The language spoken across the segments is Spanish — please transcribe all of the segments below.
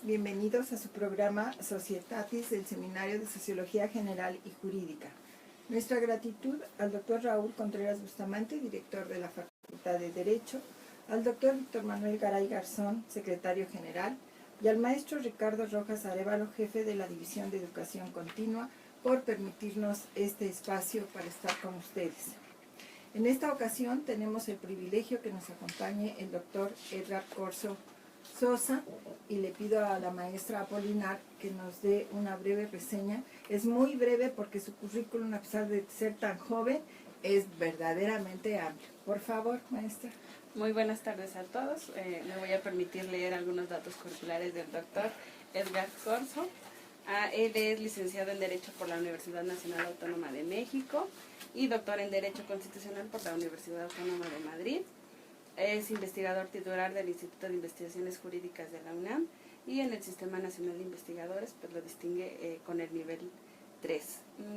Bienvenidos a su programa Societatis del Seminario de Sociología General y Jurídica. Nuestra gratitud al doctor Raúl Contreras Bustamante, director de la Facultad de Derecho, al doctor Víctor Manuel Garay Garzón, secretario general, y al maestro Ricardo Rojas Arévalo, jefe de la División de Educación Continua, por permitirnos este espacio para estar con ustedes. En esta ocasión tenemos el privilegio que nos acompañe el doctor Edgar Corzo Sosa, y le pido a la maestra Apolinar que nos dé una breve reseña. Es muy breve porque su currículum, a pesar de ser tan joven, es verdaderamente amplio. Por favor, maestra. Muy buenas tardes a todos. Me voy a permitir leer algunos datos curriculares del doctor Edgar Corzo. Él es licenciado en Derecho por la Universidad Nacional Autónoma de México y doctor en Derecho Constitucional por la Universidad Autónoma de Madrid. Es investigador titular del Instituto de Investigaciones Jurídicas de la UNAM y en el Sistema Nacional de Investigadores pues lo distingue con el nivel 3.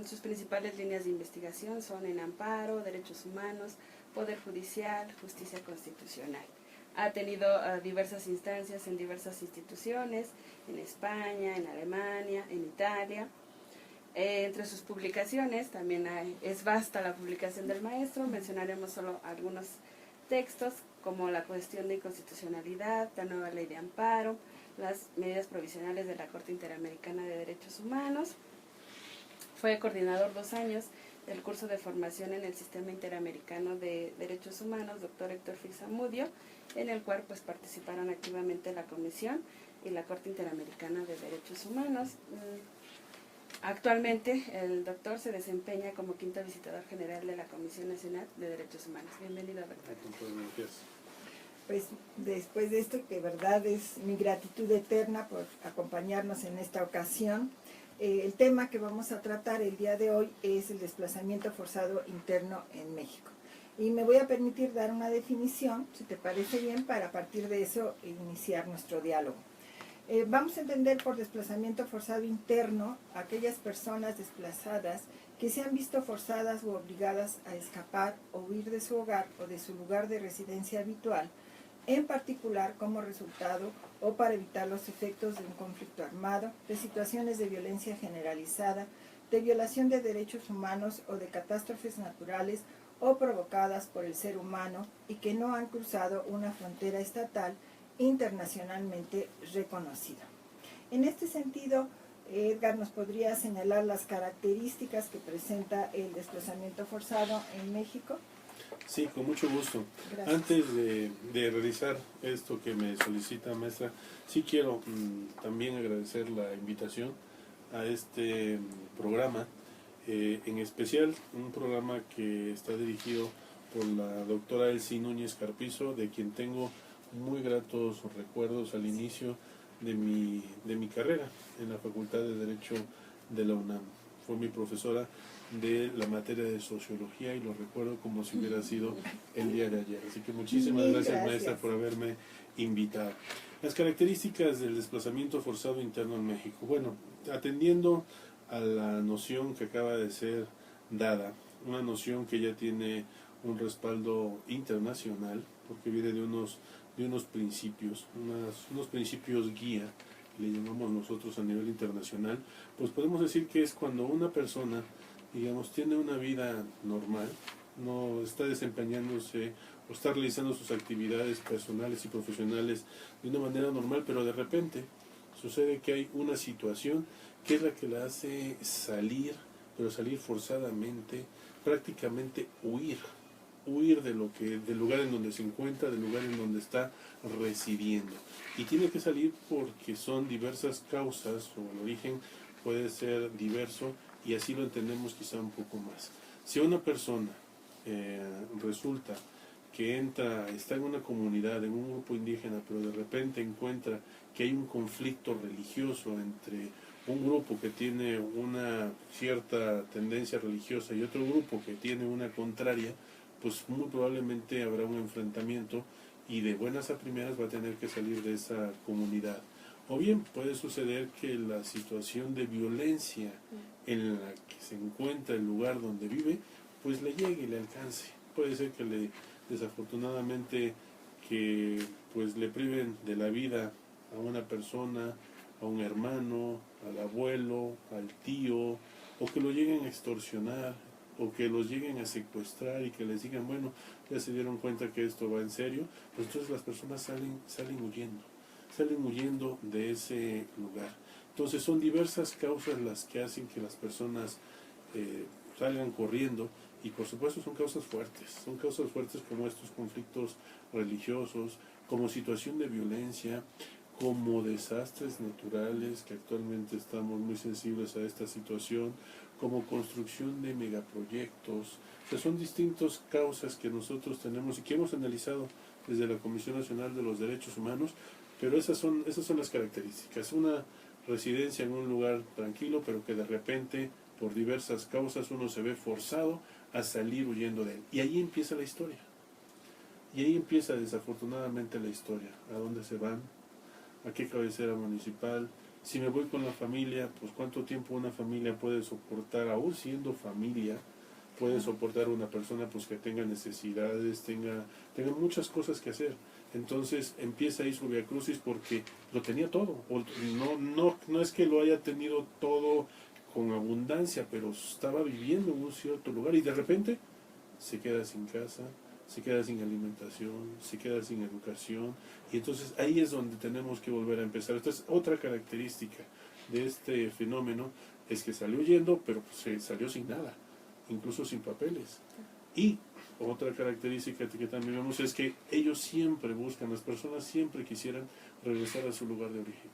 Sus principales líneas de investigación son en amparo, derechos humanos, poder judicial, justicia constitucional. Ha tenido diversas instancias en diversas instituciones, en España, en Alemania, en Italia. Entre sus publicaciones también es vasta la publicación del maestro, mencionaremos solo algunos textos como la cuestión de inconstitucionalidad, la nueva ley de amparo, las medidas provisionales de la Corte Interamericana de Derechos Humanos. Fue coordinador 2 años del curso de formación en el Sistema Interamericano de Derechos Humanos, doctor Héctor Fixamudio, en el cual pues participaron activamente la Comisión y la Corte Interamericana de Derechos Humanos. Actualmente el doctor se desempeña como quinto visitador general de la Comisión Nacional de Derechos Humanos. Bienvenido, doctor. Pues después de esto, que verdad es mi gratitud eterna por acompañarnos en esta ocasión. El tema que vamos a tratar el día de hoy es el desplazamiento forzado interno en México. Y me voy a permitir dar una definición, si te parece bien, para a partir de eso iniciar nuestro diálogo. Vamos a entender por desplazamiento forzado interno a aquellas personas desplazadas que se han visto forzadas o obligadas a escapar o huir de su hogar o de su lugar de residencia habitual, en particular como resultado o para evitar los efectos de un conflicto armado, de situaciones de violencia generalizada, de violación de derechos humanos o de catástrofes naturales o provocadas por el ser humano y que no han cruzado una frontera estatal internacionalmente reconocida. En este sentido, Edgar, ¿nos podría señalar las características que presenta el desplazamiento forzado en México? Sí, con mucho gusto. Gracias. Antes de realizar esto que me solicita, maestra, sí quiero también agradecer la invitación a este programa, en especial un programa que está dirigido por la doctora Elsie Núñez Carpizo, de quien tengo muy gratos recuerdos al inicio de mi carrera en la Facultad de Derecho de la UNAM. Fue mi profesora de la materia de sociología y lo recuerdo como si hubiera sido el día de ayer. Así que muchísimas gracias, maestra, por haberme invitado. Las características del desplazamiento forzado interno en México. Bueno, atendiendo a la noción que acaba de ser dada, una noción que ya tiene un respaldo internacional, porque viene de unos principios, unos principios guía, le llamamos nosotros a nivel internacional, pues podemos decir que es cuando una persona, digamos, tiene una vida normal, no está desempeñándose o está realizando sus actividades personales y profesionales de una manera normal, pero de repente sucede que hay una situación que es la que la hace salir, pero salir forzadamente, prácticamente huir del lugar en donde se encuentra, del lugar en donde está residiendo. Y tiene que salir porque son diversas causas, o el origen puede ser diverso, y así lo entendemos quizá un poco más. Si una persona resulta que está en una comunidad, en un grupo indígena, pero de repente encuentra que hay un conflicto religioso entre un grupo que tiene una cierta tendencia religiosa y otro grupo que tiene una contraria, pues muy probablemente habrá un enfrentamiento y de buenas a primeras va a tener que salir de esa comunidad. O bien puede suceder que la situación de violencia en la que se encuentra el lugar donde vive, pues le llegue y le alcance. Puede ser que desafortunadamente, que pues le priven de la vida a una persona, a un hermano, al abuelo, al tío, o que lo lleguen a extorsionar, o que los lleguen a secuestrar y que les digan, bueno, ya se dieron cuenta que esto va en serio, pues entonces las personas salen huyendo de ese lugar. Entonces son diversas causas las que hacen que las personas salgan corriendo, y por supuesto son causas fuertes como estos conflictos religiosos, como situación de violencia, como desastres naturales, que actualmente estamos muy sensibles a esta situación, como construcción de megaproyectos. O sea, son distintas causas que nosotros tenemos y que hemos analizado desde la Comisión Nacional de los Derechos Humanos, pero esas son las características. Una residencia en un lugar tranquilo, pero que de repente, por diversas causas, uno se ve forzado a salir huyendo de él. Y ahí empieza la historia. Y ahí empieza desafortunadamente la historia. ¿A dónde se van? ¿A qué cabecera municipal? Si me voy con la familia, pues cuánto tiempo una familia puede soportar, aún siendo familia, puede soportar una persona pues que tenga necesidades, tenga muchas cosas que hacer. Entonces empieza ahí su viacrucis porque lo tenía todo. No es que lo haya tenido todo con abundancia, pero estaba viviendo en un cierto lugar y de repente se queda sin casa, se queda sin alimentación, se queda sin educación, y entonces ahí es donde tenemos que volver a empezar. Entonces, otra característica de este fenómeno es que salió huyendo, pero se salió sin nada, incluso sin papeles. Y otra característica que también vemos es que ellos siempre buscan, las personas siempre quisieran regresar a su lugar de origen.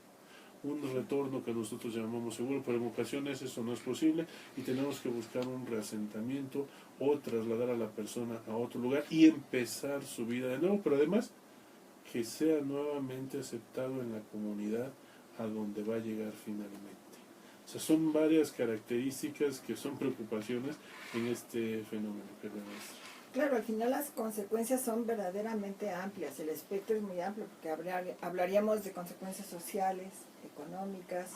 Un retorno que nosotros llamamos seguro, pero en ocasiones eso no es posible y tenemos que buscar un reasentamiento o trasladar a la persona a otro lugar y empezar su vida de nuevo, pero además que sea nuevamente aceptado en la comunidad a donde va a llegar finalmente. O sea, son varias características que son preocupaciones en este fenómeno que vemos. Claro, al final las consecuencias son verdaderamente amplias, el espectro es muy amplio porque hablaríamos de consecuencias sociales, económicas,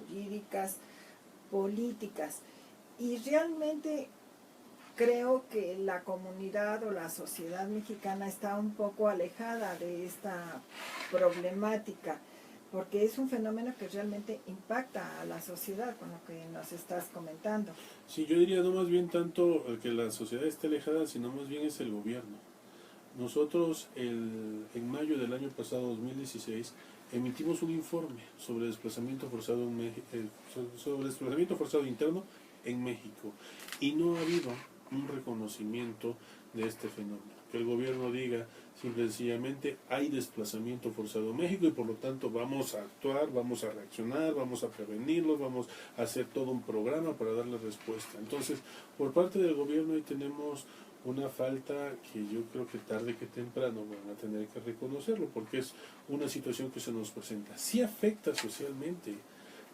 jurídicas, políticas, y realmente creo que la comunidad o la sociedad mexicana está un poco alejada de esta problemática, porque es un fenómeno que realmente impacta a la sociedad, con lo que nos estás comentando. Sí, yo diría no más bien tanto que la sociedad esté alejada, sino más bien es el gobierno. Nosotros en mayo del año pasado, 2016, emitimos un informe sobre desplazamiento forzado interno en México, y no ha habido un reconocimiento de este fenómeno. Que el gobierno diga simple y sencillamente hay desplazamiento forzado en México y por lo tanto vamos a actuar, vamos a reaccionar, vamos a prevenirlos, vamos a hacer todo un programa para darle respuesta. Entonces, por parte del gobierno ahí tenemos una falta que yo creo que tarde que temprano van a tener que reconocerlo, porque es una situación que se nos presenta. Sí afecta socialmente,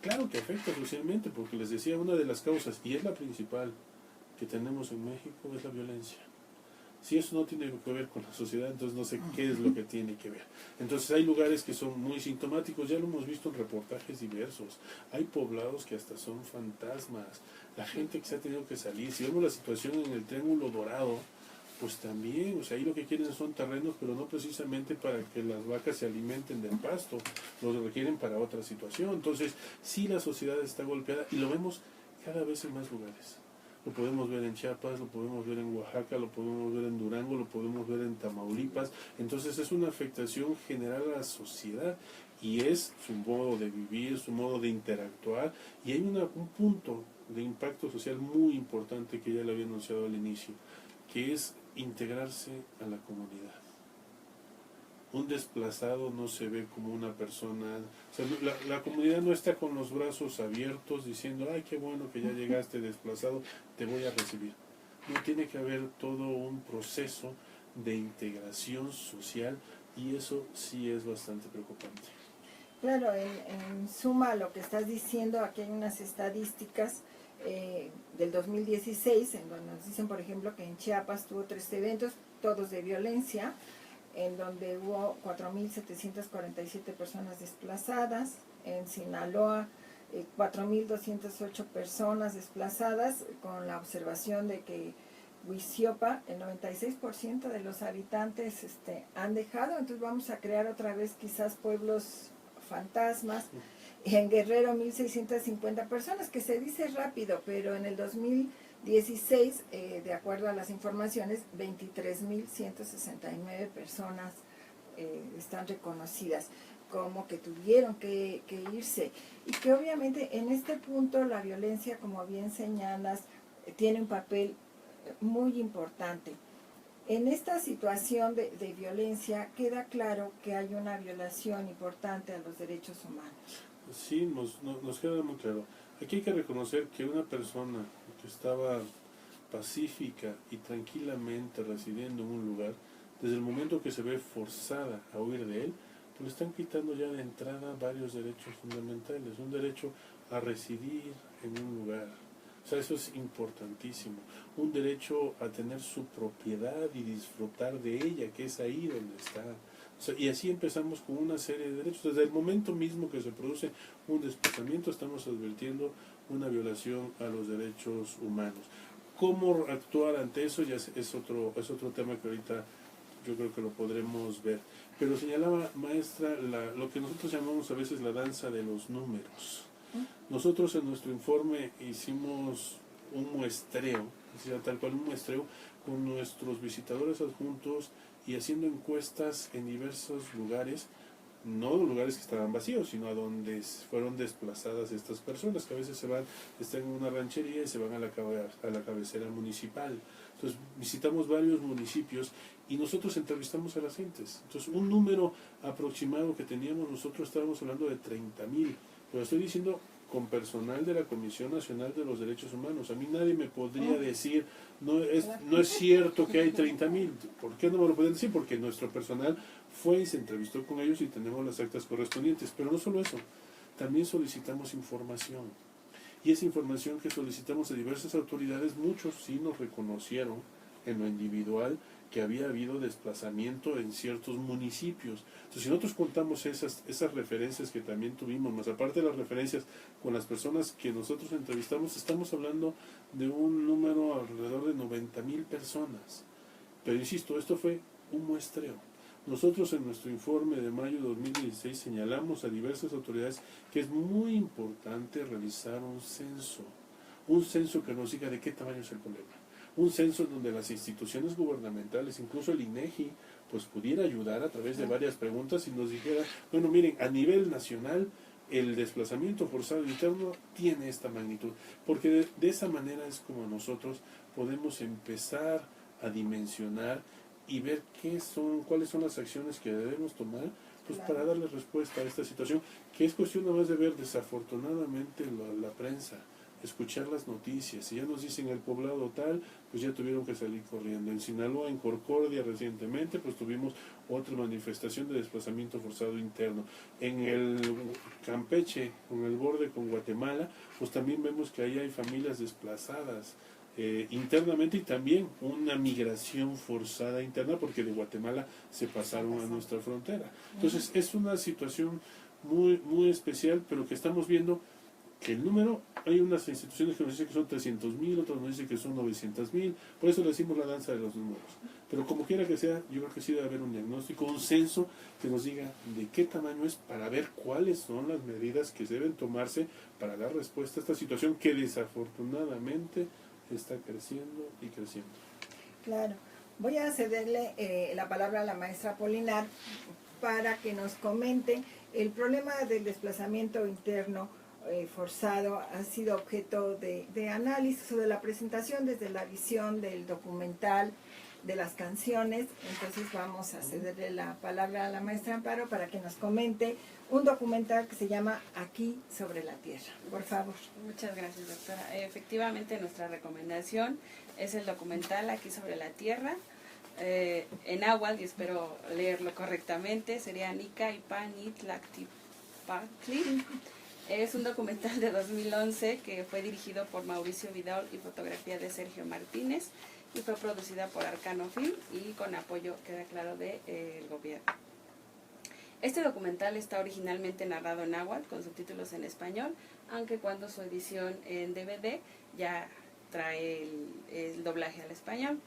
claro que afecta socialmente, porque les decía, una de las causas, y es la principal que tenemos en México, es la violencia. Si eso no tiene que ver con la sociedad, entonces no sé qué es lo que tiene que ver. Entonces hay lugares que son muy sintomáticos, ya lo hemos visto en reportajes diversos. Hay poblados que hasta son fantasmas, la gente que se ha tenido que salir. Si vemos la situación en el Triángulo Dorado, pues también, o sea, ahí lo que quieren son terrenos, pero no precisamente para que las vacas se alimenten del pasto, los requieren para otra situación. Entonces, sí, la sociedad está golpeada y lo vemos cada vez en más lugares. Lo podemos ver en Chiapas, lo podemos ver en Oaxaca, lo podemos ver en Durango, lo podemos ver en Tamaulipas. Entonces es una afectación general a la sociedad y es su modo de vivir, su modo de interactuar, y hay un punto de impacto social muy importante que ya le había anunciado al inicio, que es integrarse a la comunidad. Un desplazado no se ve como una persona, o sea, la comunidad no está con los brazos abiertos diciendo, ay, qué bueno que ya llegaste desplazado, te voy a recibir. No, tiene que haber todo un proceso de integración social, y eso sí es bastante preocupante. Claro, en suma a lo que estás diciendo, aquí hay unas estadísticas del 2016, en donde nos dicen, por ejemplo, que en Chiapas tuvo 3 eventos, todos de violencia. en donde hubo 4.747 personas desplazadas. En Sinaloa, 4.208 personas desplazadas, con la observación de que Huiziopa, el 96% de los habitantes han dejado, entonces vamos a crear otra vez quizás pueblos fantasmas. En Guerrero, 1.650 personas, que se dice rápido, pero en el 2016, de acuerdo a las informaciones, 23.169 personas están reconocidas como que tuvieron que irse. Y que obviamente en este punto la violencia, como bien señalas, tiene un papel muy importante. En esta situación de violencia queda claro que hay una violación importante a los derechos humanos. Sí, nos queda muy claro. Aquí hay que reconocer que una persona que estaba pacífica y tranquilamente residiendo en un lugar, desde el momento que se ve forzada a huir de él, pues le están quitando ya de entrada varios derechos fundamentales. Un derecho a residir en un lugar. O sea, eso es importantísimo. Un derecho a tener su propiedad y disfrutar de ella, que es ahí donde está. O sea, y así empezamos con una serie de derechos. Desde el momento mismo que se produce un desplazamiento, estamos advirtiendo una violación a los derechos humanos. ¿Cómo actuar ante eso? Ya es otro tema que ahorita yo creo que lo podremos ver. Pero señalaba, maestra, lo que nosotros llamamos a veces la danza de los números. Nosotros en nuestro informe hicimos un muestreo, tal cual un muestreo, con nuestros visitadores adjuntos y haciendo encuestas en diversos lugares, no lugares que estaban vacíos, sino a donde fueron desplazadas estas personas, que a veces están en una ranchería y se van a la cabecera municipal. Entonces visitamos varios municipios y nosotros entrevistamos a las gentes. Entonces un número aproximado que teníamos nosotros, estábamos hablando de 30,000, pero estoy diciendo con personal de la Comisión Nacional de los Derechos Humanos. A mí nadie me podría decir, no es cierto que hay 30,000. ¿Por qué no me lo pueden decir? Porque nuestro personal fue y se entrevistó con ellos y tenemos las actas correspondientes. Pero no solo eso, también solicitamos información. Y esa información que solicitamos a diversas autoridades, muchos sí nos reconocieron en lo individual que había habido desplazamiento en ciertos municipios. Entonces, si nosotros contamos esas referencias que también tuvimos, más aparte de las referencias con las personas que nosotros entrevistamos, estamos hablando de un número alrededor de 90,000 personas. Pero insisto, esto fue un muestreo. Nosotros en nuestro informe de mayo de 2016 señalamos a diversas autoridades que es muy importante realizar un censo que nos diga de qué tamaño es el problema. Un censo donde las instituciones gubernamentales, incluso el INEGI, pues pudiera ayudar a través de varias preguntas y nos dijera, bueno, miren, a nivel nacional el desplazamiento forzado interno tiene esta magnitud, porque de esa manera es como nosotros podemos empezar a dimensionar y ver cuáles son las acciones que debemos tomar pues para darle respuesta a esta situación, que es cuestión nada más de ver desafortunadamente la prensa, escuchar las noticias. Si ya nos dicen el poblado tal, pues ya tuvieron que salir corriendo. En Sinaloa, en Concordia recientemente, pues tuvimos otra manifestación de desplazamiento forzado interno. En el Campeche, en el borde con Guatemala, pues también vemos que ahí hay familias desplazadas internamente y también una migración forzada interna porque de Guatemala se pasaron a nuestra frontera. Entonces es una situación muy, muy especial, pero que estamos viendo que el número, hay unas instituciones que nos dicen que son 300,000, otras nos dicen que son 900,000, por eso le decimos la danza de los números. Pero como quiera que sea, yo creo que sí debe haber un diagnóstico, un censo que nos diga de qué tamaño es para ver cuáles son las medidas que deben tomarse para dar respuesta a esta situación que desafortunadamente está creciendo y creciendo. Claro. Voy a cederle la palabra a la maestra Polinar para que nos comente el problema del desplazamiento interno forzado. Ha sido objeto de análisis o de la presentación desde la visión del documental, de las canciones. Entonces vamos a cederle la palabra a la maestra Amparo para que nos comente un documental que se llama Aquí sobre la Tierra. Por favor. Muchas gracias, doctora. Efectivamente, nuestra recomendación es el documental Aquí sobre la Tierra, en náhuatl, y espero leerlo correctamente, sería Nika Ipanitlaktipatli. Es un documental de 2011 que fue dirigido por Mauricio Vidal y fotografía de Sergio Martínez. y fue producida por Arcano Film y con apoyo, queda claro, del gobierno. Este documental está originalmente narrado en náhuatl con subtítulos en español, aunque cuando su edición en DVD ya trae el doblaje al español.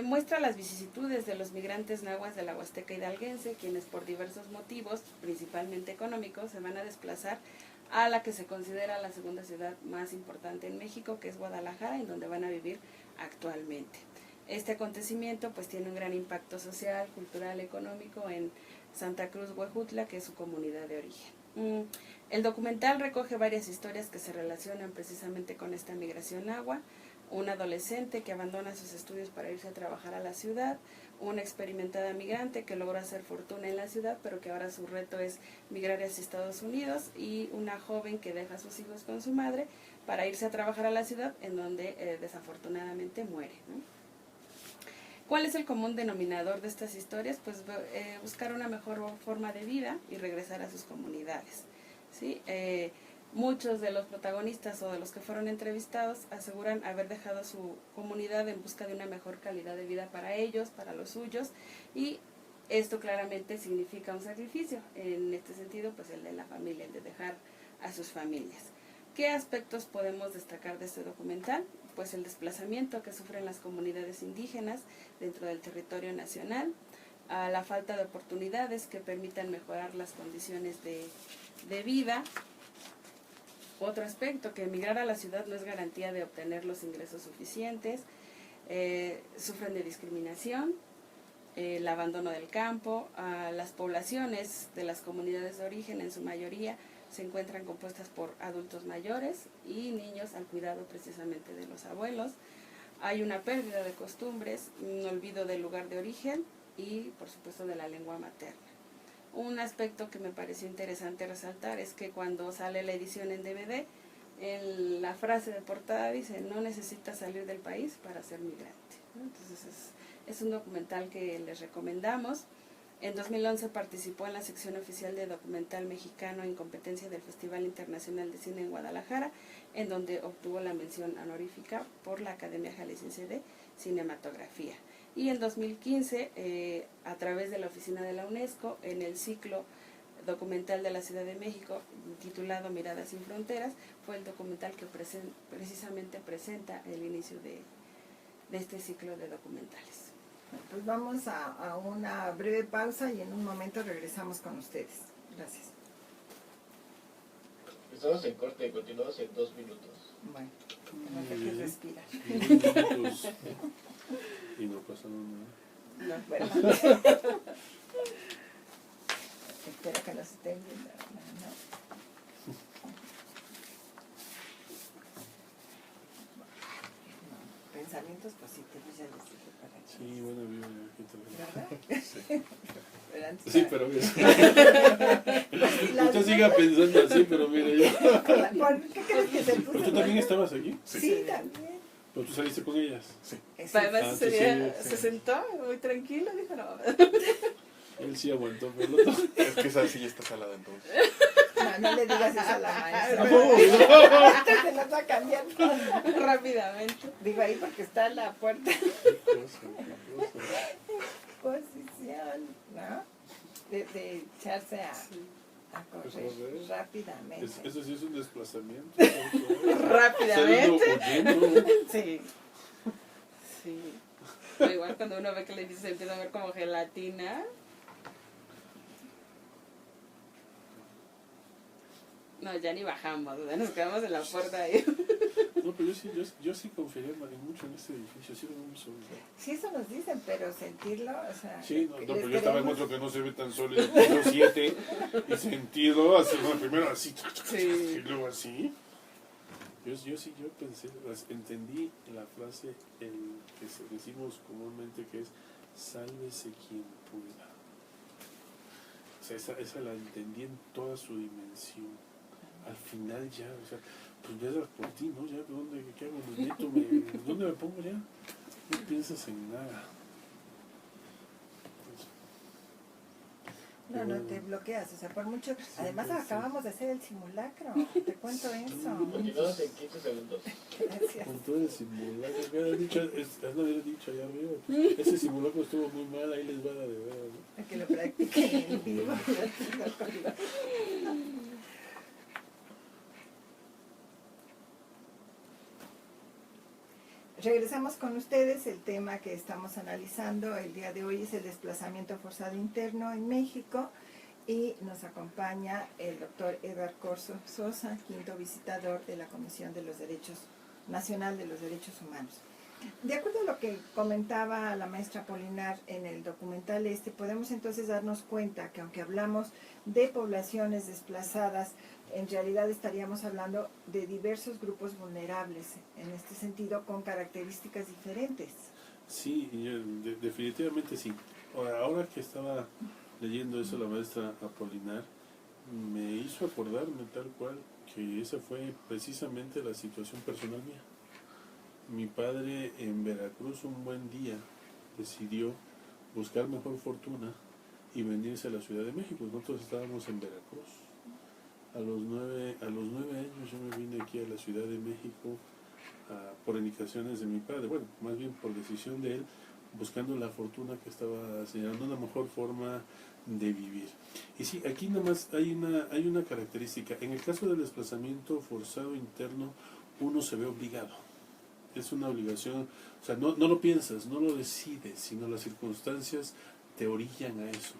Muestra las vicisitudes de los migrantes nahuas de la Huasteca hidalguense, quienes por diversos motivos, principalmente económicos, se van a desplazar a la que se considera la segunda ciudad más importante en México, que es Guadalajara, en donde van a vivir actualmente. Este acontecimiento pues tiene un gran impacto social, cultural, económico en Santa Cruz, Huejutla, que es su comunidad de origen. El documental recoge varias historias que se relacionan precisamente con esta migración nahua. Un adolescente que abandona sus estudios para irse a trabajar a la ciudad, una experimentada migrante que logró hacer fortuna en la ciudad, pero que ahora su reto es migrar hacia Estados Unidos, y una joven que deja a sus hijos con su madre para irse a trabajar a la ciudad, en donde desafortunadamente muere, ¿no? ¿Cuál es el común denominador de estas historias? Pues buscar una mejor forma de vida y regresar a sus comunidades, ¿sí? Muchos de los protagonistas o de los que fueron entrevistados aseguran haber dejado su comunidad en busca de una mejor calidad de vida para ellos, para los suyos, y esto claramente significa un sacrificio. En este sentido, pues el de la familia, el de dejar a sus familias. ¿Qué aspectos podemos destacar de este documental? Pues el desplazamiento que sufren las comunidades indígenas dentro del territorio nacional, a la falta de oportunidades que permitan mejorar las condiciones de vida. Otro aspecto, que emigrar a la ciudad no es garantía de obtener los ingresos suficientes, sufren de discriminación, el abandono del campo. Las poblaciones de las comunidades de origen en su mayoría se encuentran compuestas por adultos mayores y niños al cuidado precisamente de los abuelos. Hay una pérdida de costumbres, un olvido del lugar de origen y por supuesto de la lengua materna. Un aspecto que me pareció interesante resaltar es que cuando sale la edición en DVD, la frase de portada dice: no necesitas salir del país para ser migrante, ¿no? Entonces es un documental que les recomendamos. En 2011 participó en la sección oficial de documental mexicano en competencia del Festival Internacional de Cine en Guadalajara, en donde obtuvo la mención honorífica por la Academia Jalisciense de Cinematografía. Y en 2015, a través de la oficina de la UNESCO, en el ciclo documental de la Ciudad de México, titulado Miradas sin Fronteras, fue el documental que precisamente presenta el inicio de este ciclo de documentales. Pues vamos a una breve pausa y en un momento regresamos con ustedes. Gracias. Estamos en corte, continuamos en 2 minutos. Bueno, hay que respirar. Y no pasa nada. No, bueno. Espero que nos estén viendo. No. Pensamientos positivos, ya les dije para que... Sí, buena vida. ¿Verdad? Sí. Pero antes Sí, pero mira. Usted siga pensando así, pero mira yo. ¿Por qué crees que se puso? ¿Pero tú también estabas aquí? Sí, también. ¿Pero tú saliste con ellas? Sí. Además Ah, ese día sí. se sentó muy tranquilo, dijo: no. Él sí aguantó, pero el otro... Es que esa silla está salada entonces. No le digas eso a la maestra. No. Ahorita se nos va a cambiar. Rápidamente. Digo ahí porque está en la puerta. Qué cosa. Posición, ¿no? De echarse a correr rápidamente. Eso sí es un desplazamiento. Rápidamente. Saliendo huyendo. Sí. Sí. Pero igual cuando uno ve que le dice, se empieza a ver como gelatina. No, ya ni bajamos, o sea, nos quedamos en la puerta ahí. No, pero yo sí confiaría mucho en este edificio, sí lo veo muy sólido. Sí, eso nos dicen, pero sentirlo, o sea... Sí, no, les pero yo estaba en queremos- otro que no se ve tan sólido, piso 7, y sentirlo así, bueno, primero así, Sí. y luego así. Yo pensé, entendí la frase que decimos comúnmente, que es: sálvese quien pueda. O sea, esa la entendí en toda su dimensión. Al final ya, o sea, pues ya era por ti, ¿no? Ya, ¿qué hago? ¿Me meto? ¿Dónde me pongo ya? No piensas en nada. No te bloqueas, o sea, por mucho. Además, acabamos de hacer el simulacro. Te cuento eso. Continuamos en 15 segundos. Gracias. Con todo el simulacro, que has dicho allá arriba. Ese simulacro estuvo muy mal, ahí les va la de veras, ¿no? A que lo practiquen en vivo. Regresamos con ustedes. El tema que estamos analizando el día de hoy es el desplazamiento forzado interno en México y nos acompaña el doctor Edgar Corzo Sosa, quinto visitador de la Comisión de los Derechos Nacional de los Derechos Humanos. De acuerdo a lo que comentaba la maestra Polinar en el documental podemos entonces darnos cuenta que aunque hablamos de poblaciones desplazadas, en realidad estaríamos hablando de diversos grupos vulnerables, en este sentido con características diferentes. Sí, definitivamente sí. Ahora que estaba leyendo eso la maestra Apolinar, me hizo acordarme tal cual que esa fue precisamente la situación personal mía. Mi padre en Veracruz un buen día decidió buscar mejor fortuna y venirse a la Ciudad de México. Nosotros estábamos en Veracruz. A los 9 años yo me vine aquí a la Ciudad de México por indicaciones de mi padre, bueno, más bien por decisión de él, buscando la fortuna que estaba señalando, una mejor forma de vivir. Y sí, aquí nada más hay una característica. En el caso del desplazamiento forzado interno, uno se ve obligado. Es una obligación, o sea, no lo piensas, no lo decides, sino las circunstancias te orillan a eso.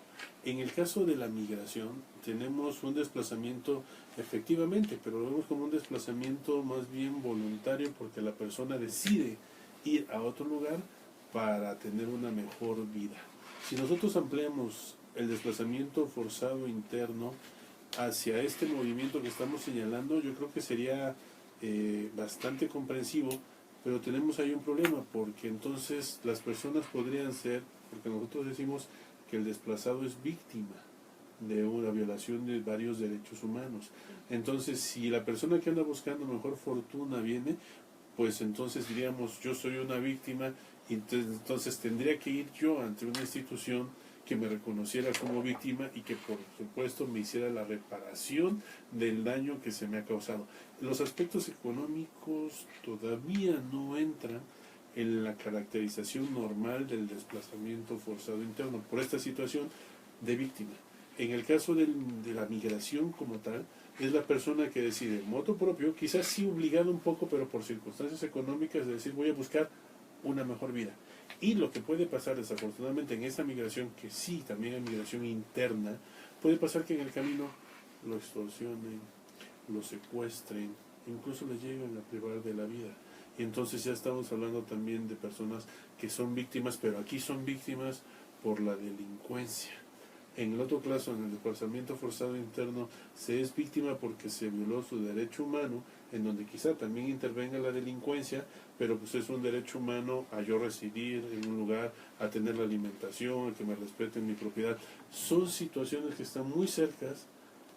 En el caso de la migración, tenemos un desplazamiento efectivamente, pero lo vemos como un desplazamiento más bien voluntario porque la persona decide ir a otro lugar para tener una mejor vida. Si nosotros ampliamos el desplazamiento forzado interno hacia este movimiento que estamos señalando, yo creo que sería bastante comprensivo, pero tenemos ahí un problema, porque entonces las personas podrían ser, porque nosotros decimos que el desplazado es víctima de una violación de varios derechos humanos. Entonces, si la persona que anda buscando mejor fortuna viene, pues entonces diríamos, yo soy una víctima, y entonces tendría que ir yo ante una institución que me reconociera como víctima y que por supuesto me hiciera la reparación del daño que se me ha causado. Los aspectos económicos todavía no entran en la caracterización normal del desplazamiento forzado interno por esta situación de víctima. En el caso de la migración como tal, es la persona que decide en motu propio, quizás sí obligado un poco, pero por circunstancias económicas, de decir voy a buscar una mejor vida. Y lo que puede pasar desafortunadamente en esa migración, que sí, también hay migración interna, puede pasar que en el camino lo extorsionen, lo secuestren, incluso le lleguen a privar de la vida. Y entonces ya estamos hablando también de personas que son víctimas, pero aquí son víctimas por la delincuencia. En el otro caso, en el desplazamiento forzado interno, se es víctima porque se violó su derecho humano, en donde quizá también intervenga la delincuencia, pero pues es un derecho humano a yo residir en un lugar, a tener la alimentación, a que me respeten mi propiedad. Son situaciones que están muy cercas,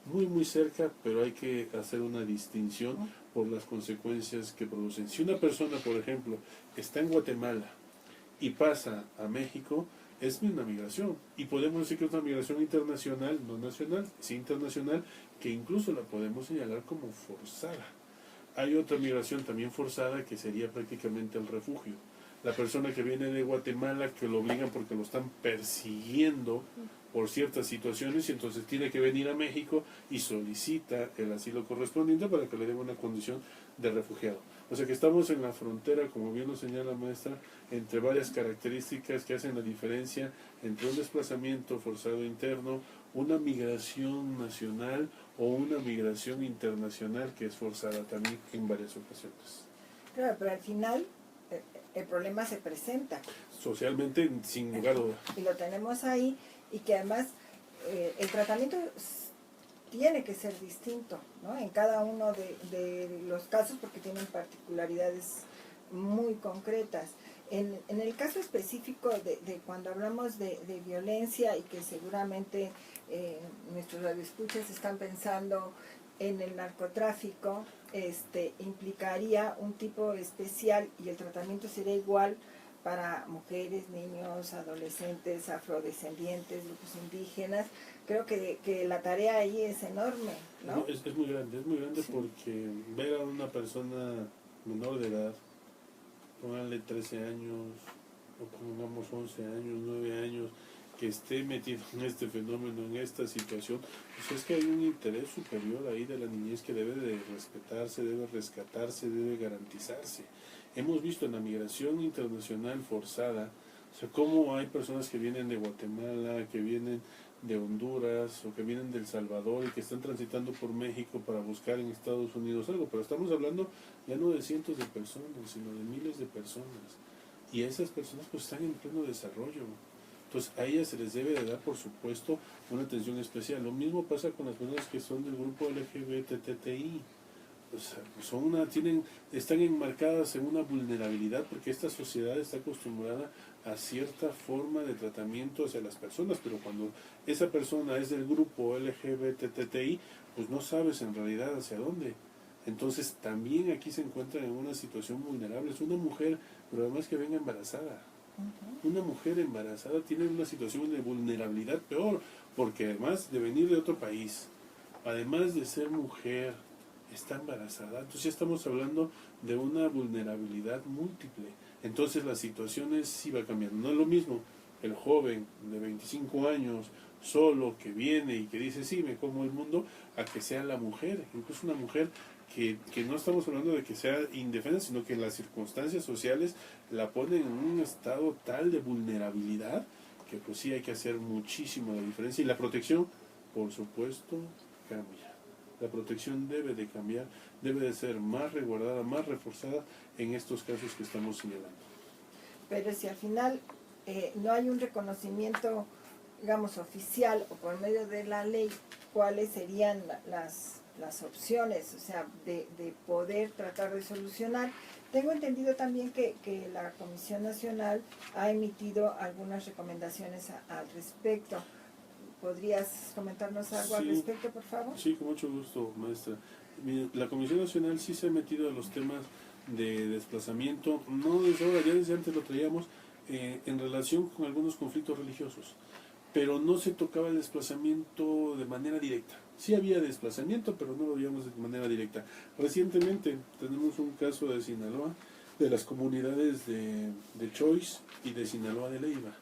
muy cerca, pero hay que hacer una distinción por las consecuencias que producen. Si una persona, por ejemplo, está en Guatemala y pasa a México, es una migración, y podemos decir que es una migración internacional, no nacional, sí internacional, que incluso la podemos señalar como forzada. Hay otra migración también forzada que sería prácticamente el refugio. La persona que viene de Guatemala, que lo obligan porque lo están persiguiendo por ciertas situaciones, y entonces tiene que venir a México y solicita el asilo correspondiente para que le den una condición de refugiado. O sea que estamos en la frontera, como bien lo señala la maestra, entre varias características que hacen la diferencia entre un desplazamiento forzado interno, una migración nacional o una migración internacional que es forzada también en varias ocasiones. Claro, pero al final el problema se presenta. Socialmente, sin lugar a duda. Y lo tenemos ahí, y que además el tratamiento tiene que ser distinto, ¿no? En cada uno de los casos, porque tienen particularidades muy concretas. En el caso específico de cuando hablamos de violencia, y que seguramente nuestros radioescuchas están pensando en el narcotráfico, implicaría un tipo especial y el tratamiento sería igual para mujeres, niños, adolescentes, afrodescendientes, grupos indígenas. Creo que la tarea ahí es enorme, ¿no? No, es muy grande Sí. porque ver a una persona menor de edad, pónganle 13 años, o pongamos 11 años, 9 años, que esté metido en este fenómeno, en esta situación, pues es que hay un interés superior ahí de la niñez que debe de respetarse, debe rescatarse, debe garantizarse. Hemos visto en la migración internacional forzada, o sea, cómo hay personas que vienen de Guatemala, que vienen de Honduras o que vienen de El Salvador y que están transitando por México para buscar en Estados Unidos algo, pero estamos hablando ya no de cientos de personas, sino de miles de personas. Y esas personas pues están en pleno desarrollo. Entonces a ellas se les debe de dar, por supuesto, una atención especial. Lo mismo pasa con las personas que son del grupo LGBTTI. O sea, están enmarcadas en una vulnerabilidad porque esta sociedad está acostumbrada a cierta forma de tratamiento hacia las personas, pero cuando esa persona es del grupo LGBTTI, pues no sabes en realidad hacia dónde. Entonces también aquí se encuentran en una situación vulnerable. Es una mujer, pero además que venga embarazada. Una mujer embarazada tiene una situación de vulnerabilidad peor, porque además de venir de otro país, además de ser mujer, está embarazada. Entonces ya estamos hablando de una vulnerabilidad múltiple. Entonces las situaciones sí va cambiando. No es lo mismo el joven de 25 años solo que viene y que dice sí, me como el mundo, a que sea la mujer, incluso una mujer que no estamos hablando de que sea indefensa, sino que las circunstancias sociales la ponen en un estado tal de vulnerabilidad que pues sí hay que hacer muchísimo la diferencia. Y la protección, por supuesto, cambia. La protección debe de cambiar, debe de ser más resguardada, más reforzada en estos casos que estamos señalando. Pero si al final no hay un reconocimiento, digamos, oficial o por medio de la ley, ¿cuáles serían las opciones, o sea, de poder tratar de solucionar? Tengo entendido también que la Comisión Nacional ha emitido algunas recomendaciones al respecto. ¿Podrías comentarnos algo al Sí. respecto, por favor? Sí, con mucho gusto, maestra. La Comisión Nacional sí se ha metido a los temas de desplazamiento, no desde ahora, ya desde antes lo traíamos, en relación con algunos conflictos religiosos, pero no se tocaba el desplazamiento de manera directa. Sí había desplazamiento, pero no lo veíamos de manera directa. Recientemente tenemos un caso de Sinaloa, de las comunidades de Choice y de Sinaloa de Leiva.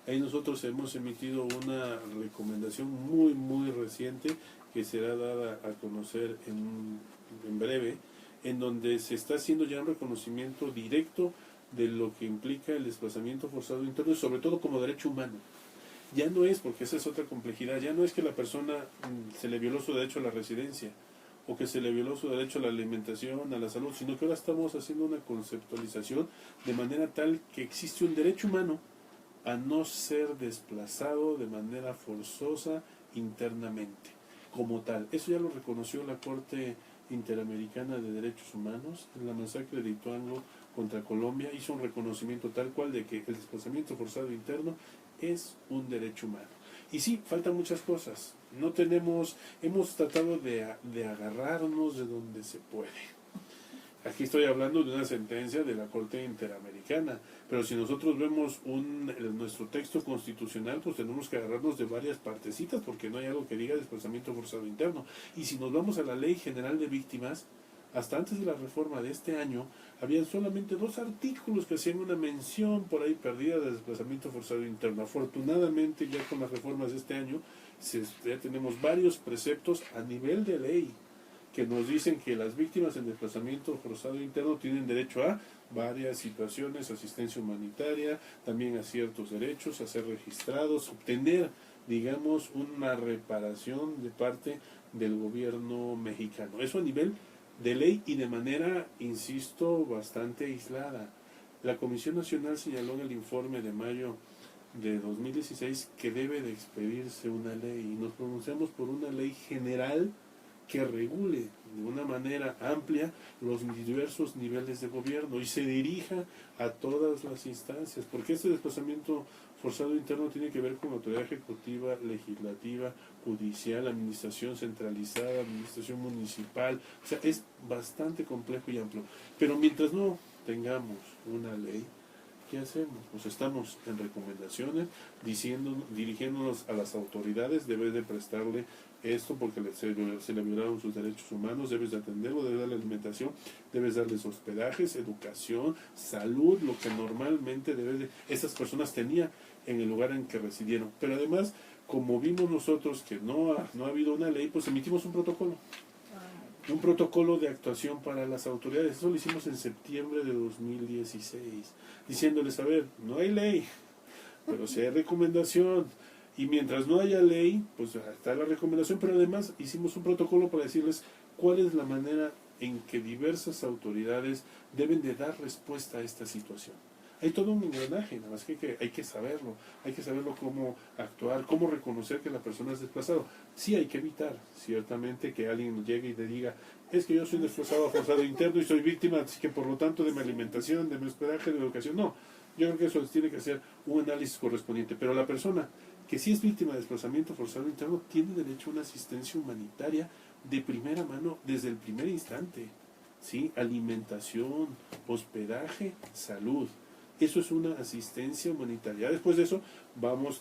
Ahí nosotros hemos emitido una recomendación muy reciente que será dada a conocer en breve, en donde se está haciendo ya un reconocimiento directo de lo que implica el desplazamiento forzado interno y sobre todo como derecho humano. Ya no es, porque esa es otra complejidad, ya no es que la persona se le violó su derecho a la residencia o que se le violó su derecho a la alimentación, a la salud, sino que ahora estamos haciendo una conceptualización de manera tal que existe un derecho humano a no ser desplazado de manera forzosa internamente, como tal. Eso ya lo reconoció la Corte Interamericana de Derechos Humanos en la masacre de Ituango contra Colombia, hizo un reconocimiento tal cual de que el desplazamiento forzado interno es un derecho humano. Y sí, faltan muchas cosas. Hemos tratado de agarrarnos de donde se puede. Aquí estoy hablando de una sentencia de la Corte Interamericana, pero si nosotros vemos nuestro texto constitucional, pues tenemos que agarrarnos de varias partecitas, porque no hay algo que diga desplazamiento forzado interno. Y si nos vamos a la Ley General de Víctimas, hasta antes de la reforma de este año, habían solamente 2 artículos que hacían una mención por ahí perdida de desplazamiento forzado interno. Afortunadamente, ya con las reformas de este año, ya tenemos varios preceptos a nivel de ley que nos dicen que las víctimas en desplazamiento forzado interno tienen derecho a varias situaciones, asistencia humanitaria, también a ciertos derechos, a ser registrados, obtener, digamos, una reparación de parte del gobierno mexicano. Eso a nivel de ley y de manera, insisto, bastante aislada. La Comisión Nacional señaló en el informe de mayo de 2016 que debe de expedirse una ley y nos pronunciamos por una ley general que regule de una manera amplia los diversos niveles de gobierno y se dirija a todas las instancias, porque este desplazamiento forzado interno tiene que ver con autoridad ejecutiva, legislativa, judicial, administración centralizada, administración municipal, o sea, es bastante complejo y amplio. Pero mientras no tengamos una ley, ¿qué hacemos? Pues estamos en recomendaciones, dirigiéndonos a las autoridades, debes de prestarle esto porque se le violaron sus derechos humanos, debes de atenderlo, debes darle alimentación, debes darles hospedajes, educación, salud, lo que normalmente esas personas tenían en el lugar en que residieron. Pero además, como vimos nosotros que no ha habido una ley, pues emitimos un protocolo de actuación para las autoridades. Eso lo hicimos en septiembre de 2016, diciéndoles, a ver, no hay ley, pero si hay recomendación, y mientras no haya ley, pues está la recomendación, pero además hicimos un protocolo para decirles cuál es la manera en que diversas autoridades deben de dar respuesta a esta situación. Hay todo un engranaje, nada más que hay que saberlo cómo actuar, cómo reconocer que la persona es desplazado. Sí hay que evitar, ciertamente, que alguien llegue y te diga, es que yo soy desplazado forzado interno y soy víctima, así que por lo tanto de mi alimentación, de mi hospedaje, de mi educación. No, yo creo que eso tiene que hacer un análisis correspondiente, pero la persona que sí es víctima de desplazamiento forzado interno tiene derecho a una asistencia humanitaria de primera mano desde el primer instante, ¿sí? Alimentación, hospedaje, salud. Eso es una asistencia humanitaria. Después de eso,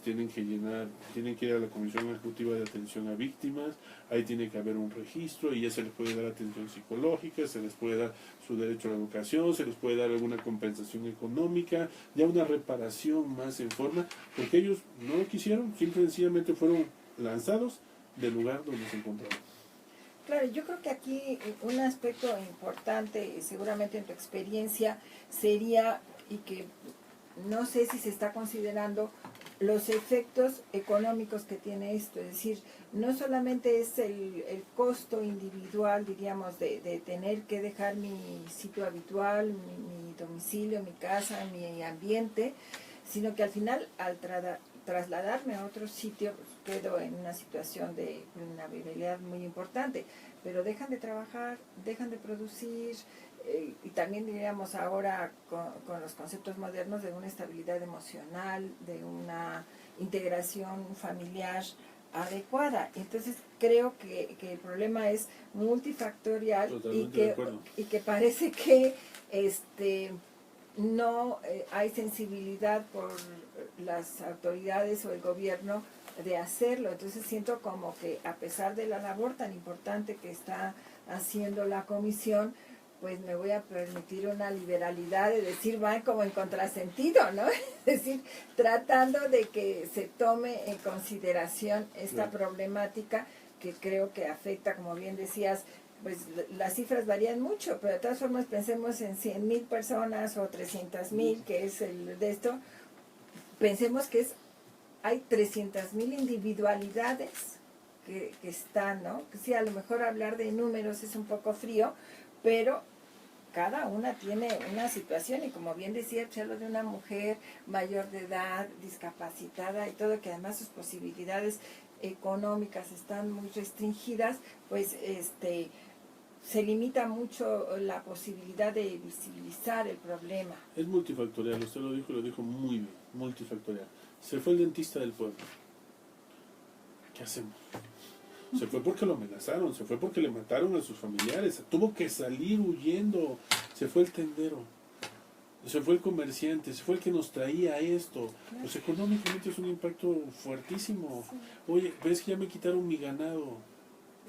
tienen que ir a la Comisión Ejecutiva de Atención a Víctimas, ahí tiene que haber un registro y ya se les puede dar atención psicológica, se les puede dar su derecho a la educación, se les puede dar alguna compensación económica, ya una reparación más en forma, porque ellos no lo quisieron, simple y sencillamente fueron lanzados del lugar donde se encontraban. Claro, yo creo que aquí un aspecto importante, seguramente en tu experiencia, sería, y que no sé si se está considerando, los efectos económicos que tiene esto. Es decir, no solamente es el costo individual, diríamos, de tener que dejar mi sitio habitual, mi domicilio, mi casa, mi ambiente, sino que al final, al trasladarme a otro sitio, pues, quedo en una situación de vulnerabilidad muy importante. Pero dejan de trabajar, dejan de producir, y también diríamos ahora con los conceptos modernos de una estabilidad emocional, de una integración familiar adecuada. Entonces creo que el problema es multifactorial y que parece que no hay sensibilidad por las autoridades o el gobierno de hacerlo. Entonces siento como que a pesar de la labor tan importante que está haciendo la comisión, pues me voy a permitir una liberalidad de decir, van como en contrasentido, ¿no? Es decir, tratando de que se tome en consideración esta problemática que creo que afecta, como bien decías, pues las cifras varían mucho, pero de todas formas pensemos en 100,000 personas o 300,000, que es el de esto, pensemos que hay 300,000 individualidades que están, ¿no? Sí, a lo mejor hablar de números es un poco frío, pero cada una tiene una situación, y como bien decía Chelo, de una mujer mayor de edad, discapacitada y todo, que además sus posibilidades económicas están muy restringidas, pues se limita mucho la posibilidad de visibilizar el problema. Es multifactorial, usted lo dijo muy bien, multifactorial. Se fue el dentista del pueblo. ¿Qué hacemos? Se fue porque lo amenazaron, se fue porque le mataron a sus familiares, tuvo que salir huyendo, se fue el tendero, se fue el comerciante, se fue el que nos traía esto. Pues económicamente es un impacto fuertísimo. Oye, ves que ya me quitaron mi ganado,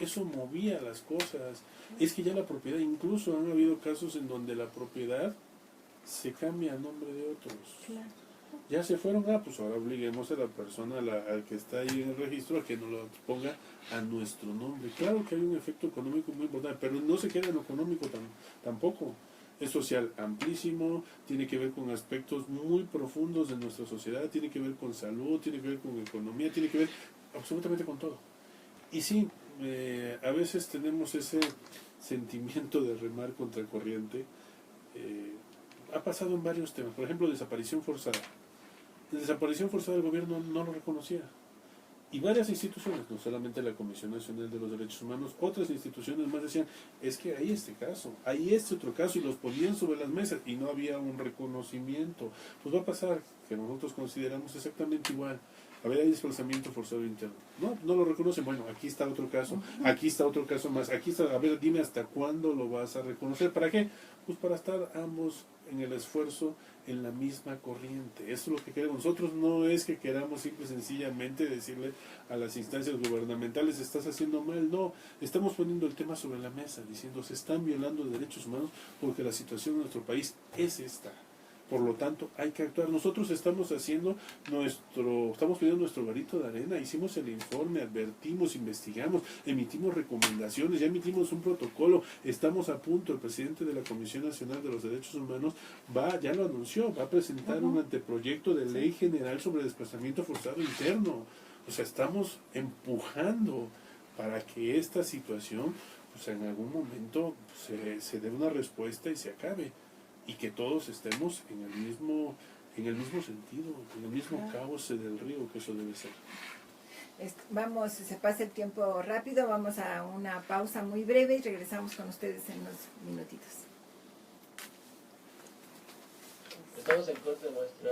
eso movía las cosas. Es que ya la propiedad, incluso han habido casos en donde la propiedad se cambia a nombre de otros. Ya se fueron, pues ahora obliguemos a la persona, al que está ahí en el registro, a que nos lo ponga a nuestro nombre. Claro que hay un efecto económico muy importante, pero no se queda en lo económico tampoco. Es social amplísimo, tiene que ver con aspectos muy profundos de nuestra sociedad, tiene que ver con salud, tiene que ver con economía, tiene que ver absolutamente con todo. Y sí, a veces tenemos ese sentimiento de remar contra corriente. Ha pasado en varios temas, por ejemplo, desaparición forzada. La desaparición forzada del gobierno no lo reconocía. Y varias instituciones, no solamente la Comisión Nacional de los Derechos Humanos, otras instituciones más decían, es que hay este caso, hay este otro caso, y los ponían sobre las mesas y no había un reconocimiento. Pues va a pasar que nosotros consideramos exactamente igual. A ver, hay desplazamiento forzado interno. No lo reconocen. Bueno, aquí está otro caso, aquí está otro caso más, aquí está, a ver, dime hasta cuándo lo vas a reconocer. ¿Para qué? Pues para estar ambos en el esfuerzo en la misma corriente. Eso es lo que queremos. Nosotros no es que queramos simple y sencillamente decirle a las instancias gubernamentales estás haciendo mal, no, estamos poniendo el tema sobre la mesa, diciendo se están violando derechos humanos porque la situación en nuestro país es esta. Por lo tanto, hay que actuar. Nosotros estamos haciendo estamos pidiendo nuestro granito de arena, hicimos el informe, advertimos, investigamos, emitimos recomendaciones, ya emitimos un protocolo, estamos a punto, el presidente de la Comisión Nacional de los Derechos Humanos ya lo anunció, va a presentar un anteproyecto de ley general sobre desplazamiento forzado interno. O sea, estamos empujando para que esta situación, pues en algún momento se dé una respuesta y se acabe. Y que todos estemos en el mismo sentido, en el mismo cauce del río, que eso debe ser. Vamos, se pasa el tiempo rápido, vamos a una pausa muy breve y regresamos con ustedes en unos minutitos. Estamos en corte, maestra.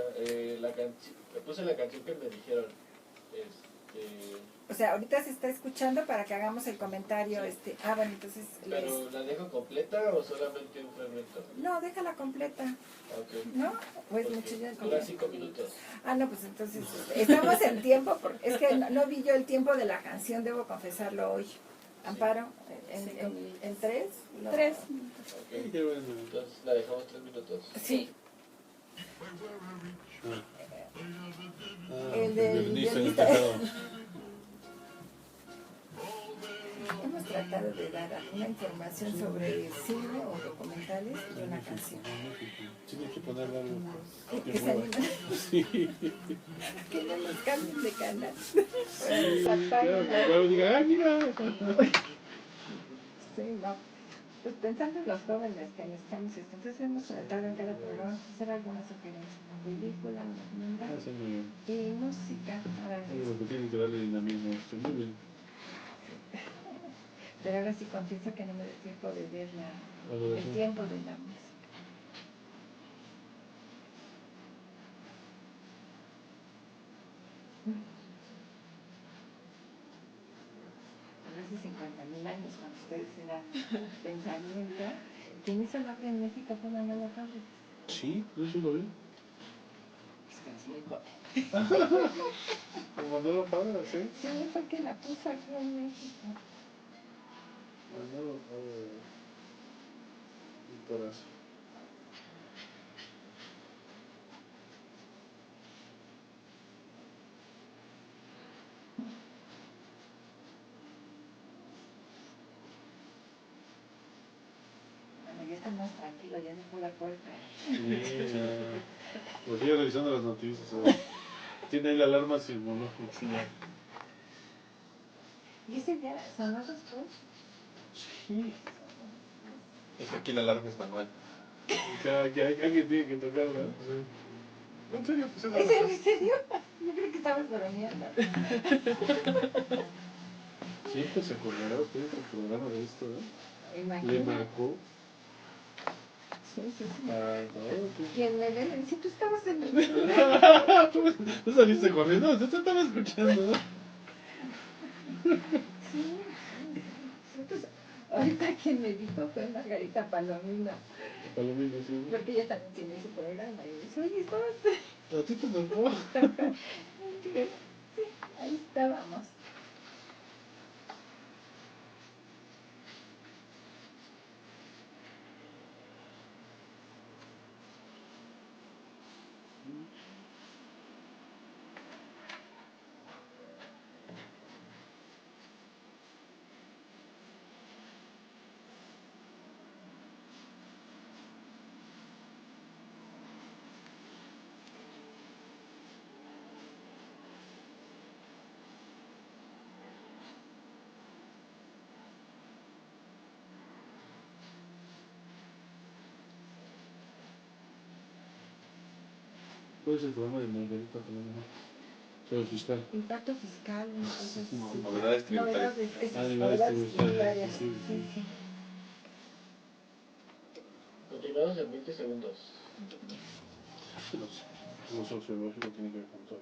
Le puse la canción que me dijeron. O sea, ahorita se está escuchando para que hagamos el comentario. Sí. Bueno, entonces... ¿Pero la dejo completa o solamente un fragmento? No, déjala completa. Okay. ¿No? Pues Porque mucho ya dura 5 minutos. no, pues entonces estamos en tiempo, porque es que no vi yo el tiempo de la canción, debo confesarlo hoy. Amparo, en 3. 3. Okay. Qué bueno. Entonces la dejamos 3 minutos. Sí. El violinista en el violinista. tejado. Hemos tratado de dar alguna información sobre cine o documentales de una canción. Tiene que poner algo Que que se mueva. animen, Sí, que no nos cambien de canal. sí, claro, que luego diga, mira. Sí, no. Pues pensando en los jóvenes que necesitamos esto, entonces hemos tratado en cada programa hacer algunas sugerencias, una película, un documental Sí, muy bien. y música. Es lo que tiene que darle dinamismo a esto. Muy bien. Pero ahora sí confieso que no me da tiempo de ver el tiempo de la música. Hace 50,000 años, cuando ustedes eran pensamiento, ¿quién hizo la obra en México? Fue Manuel Fábril. Sí, eso lo veo. Es que es muy joven. Como Manolo Fabra, sí. Sí, fue que la puso aquí en México. Manolo Fabra. Un torazo. Bueno, ya está más tranquilo, ya dejó la puerta. Sí, pues sigue revisando las noticias. Tiene ahí la alarma sismológica. ¿Y ese día sonó después? Sí. Es que aquí la alarma es manual. Que alguien tiene que tocarla. Sí. ¿En serio? Pues ¿En serio? Yo creo que estabas bromeando. Sí, pues se acordará usted del programa de esto, ¿eh? Le Imagínate. marcó. Sí, sí, sí. Pues. Quien me ve me dice, tú estabas en el programa. Tú saliste corriendo, yo te estaba escuchando, ¿no? Sí, sí, sí. Entonces, ahorita quien me dijo fue Margarita Palomino, Palomino, sí. porque ella también tiene su programa. Y me dice, oye, estabas... ¿A ti te tocó? Sí, ahí estábamos. ¿Cuál es el programa de Margarita Palomino? Sobre el fiscal. Impacto fiscal, entonces... Novedades tributarias. Novedades tributarias, sí. Sí. Continuamos en 20 segundos. Lo sociológico tiene que ver con todo.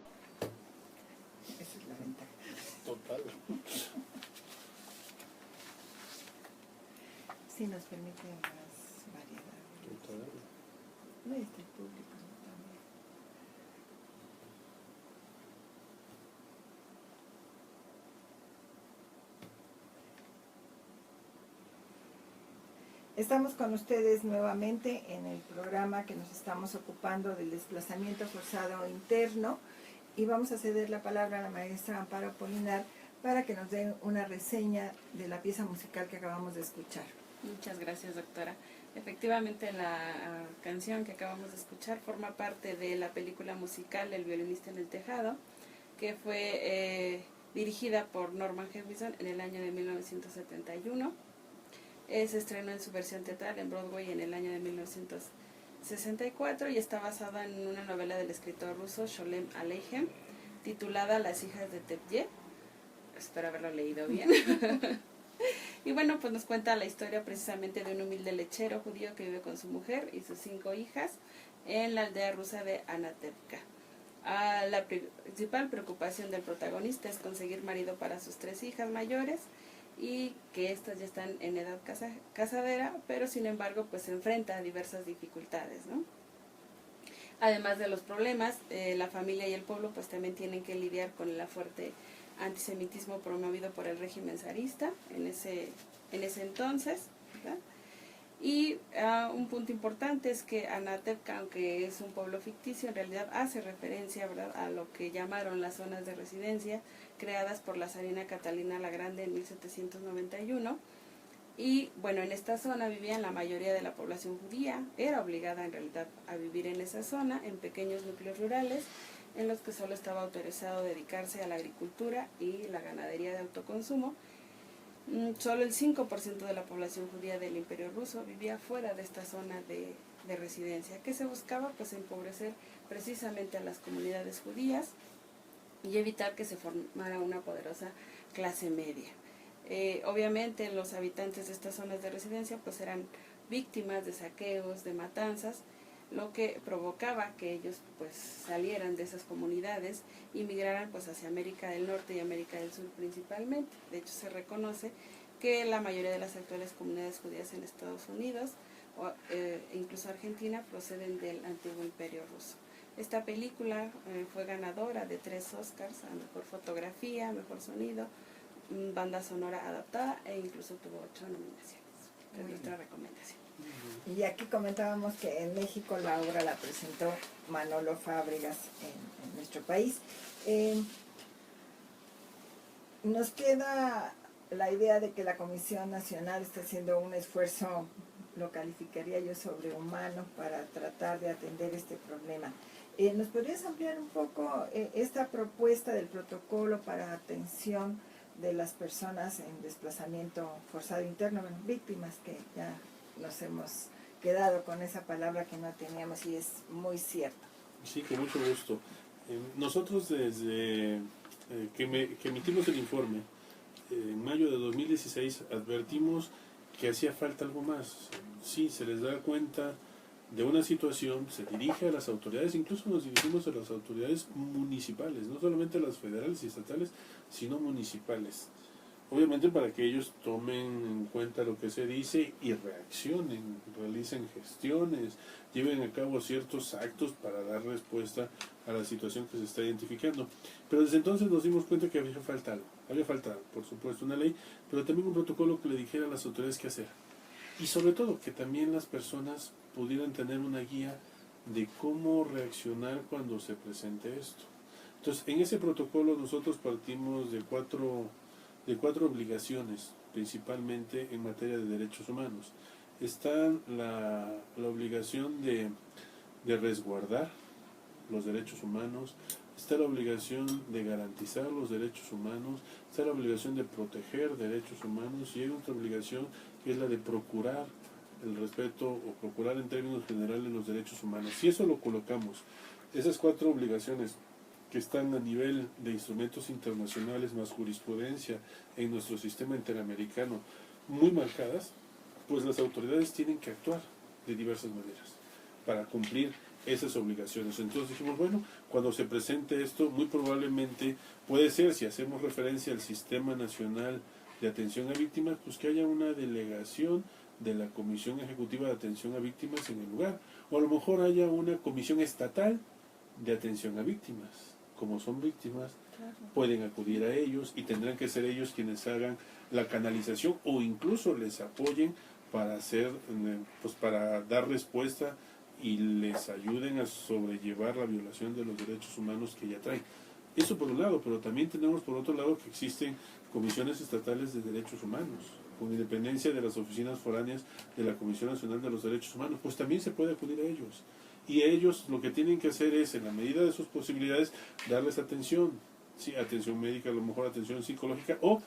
Esa es la ventaja. Total. Sí, nos permite más variedad. Total. No, ahí está el público, ¿no? También. Estamos con ustedes nuevamente en el programa que nos estamos ocupando del desplazamiento forzado interno y vamos a ceder la palabra a la maestra Amparo Polinar para que nos dé una reseña de la pieza musical que acabamos de escuchar. Muchas gracias, doctora. Efectivamente, la canción que acabamos de escuchar forma parte de la película musical El violinista en el tejado, que fue dirigida por Norman Jewison en el año de 1971. Se estrenó en su versión teatral en Broadway en el año de 1964 y está basada en una novela del escritor ruso Sholem Aleichem, titulada Las hijas de Tevye. Espero haberlo leído bien. Y bueno, pues nos cuenta la historia precisamente de un humilde lechero judío que vive con su mujer y sus 5 hijas en la aldea rusa de Anatevka. La principal preocupación del protagonista es conseguir marido para sus 3 hijas mayores y que estas ya están en edad casadera, pero sin embargo pues se enfrenta a diversas dificultades, ¿no? Además de los problemas, la familia y el pueblo pues también tienen que lidiar con el fuerte antisemitismo promovido por el régimen zarista en ese entonces, ¿verdad? Y un punto importante es que Anatevka, aunque es un pueblo ficticio, en realidad hace referencia, ¿verdad?, a lo que llamaron las zonas de residencia creadas por la zarina Catalina la Grande en 1791. Y bueno, en esta zona vivían la mayoría de la población judía, era obligada en realidad a vivir en esa zona, en pequeños núcleos rurales, en los que solo estaba autorizado dedicarse a la agricultura y la ganadería de autoconsumo. Solo el 5% de la población judía del Imperio Ruso vivía fuera de esta zona de residencia, que se buscaba pues empobrecer precisamente a las comunidades judías y evitar que se formara una poderosa clase media. Obviamente los habitantes de estas zonas de residencia pues eran víctimas de saqueos, de matanzas, lo que provocaba que ellos pues salieran de esas comunidades y migraran pues hacia América del Norte y América del Sur principalmente. De hecho se reconoce que la mayoría de las actuales comunidades judías en Estados Unidos o incluso Argentina proceden del antiguo Imperio Ruso. Esta película fue ganadora de 3 Oscars a mejor fotografía, mejor sonido, banda sonora adaptada e incluso tuvo 8 nominaciones. Es nuestra recomendación. Y aquí comentábamos que en México la obra la presentó Manolo Fábregas en nuestro país. Nos queda la idea de que la Comisión Nacional está haciendo un esfuerzo, lo calificaría yo, sobrehumano para tratar de atender este problema. ¿Nos podrías ampliar un poco esta propuesta del protocolo para atención de las personas en desplazamiento forzado interno, bueno, víctimas, que ya nos hemos quedado con esa palabra que no teníamos y es muy cierto? Sí, con mucho gusto. Nosotros desde que emitimos el informe, en mayo de 2016, advertimos que hacía falta algo más. Sí, se les da cuenta de una situación, se dirige a las autoridades, incluso nos dirigimos a las autoridades municipales, no solamente a las federales y estatales, sino municipales. Obviamente para que ellos tomen en cuenta lo que se dice y reaccionen, realicen gestiones, lleven a cabo ciertos actos para dar respuesta a la situación que se está identificando. Pero desde entonces nos dimos cuenta que había falta algo. Había falta, por supuesto, una ley, pero también un protocolo que le dijera a las autoridades qué hacer. Y sobre todo que también las personas pudieran tener una guía de cómo reaccionar cuando se presente esto. Entonces, en ese protocolo nosotros partimos de cuatro obligaciones, principalmente en materia de derechos humanos. Está la obligación de resguardar los derechos humanos, está la obligación de garantizar los derechos humanos, está la obligación de proteger derechos humanos y hay otra obligación que es la de procurar el respeto o procurar en términos generales los derechos humanos. Si eso lo colocamos, esas 4 obligaciones que están a nivel de instrumentos internacionales más jurisprudencia en nuestro sistema interamericano muy marcadas, pues las autoridades tienen que actuar de diversas maneras para cumplir esas obligaciones. Entonces dijimos, bueno, cuando se presente esto, muy probablemente puede ser, si hacemos referencia al Sistema Nacional de Atención a Víctimas, pues que haya una delegación de la Comisión Ejecutiva de Atención a Víctimas en el lugar, o a lo mejor haya una comisión estatal de atención a víctimas. Como son víctimas, pueden acudir a ellos y tendrán que ser ellos quienes hagan la canalización o incluso les apoyen para hacer, pues para dar respuesta y les ayuden a sobrellevar la violación de los derechos humanos que ya traen. Eso por un lado, pero también tenemos por otro lado que existen comisiones estatales de derechos humanos, con independencia de las oficinas foráneas de la Comisión Nacional de los Derechos Humanos, pues también se puede acudir a ellos. Y ellos lo que tienen que hacer es, en la medida de sus posibilidades, darles atención, sí, atención médica, a lo mejor atención psicológica, o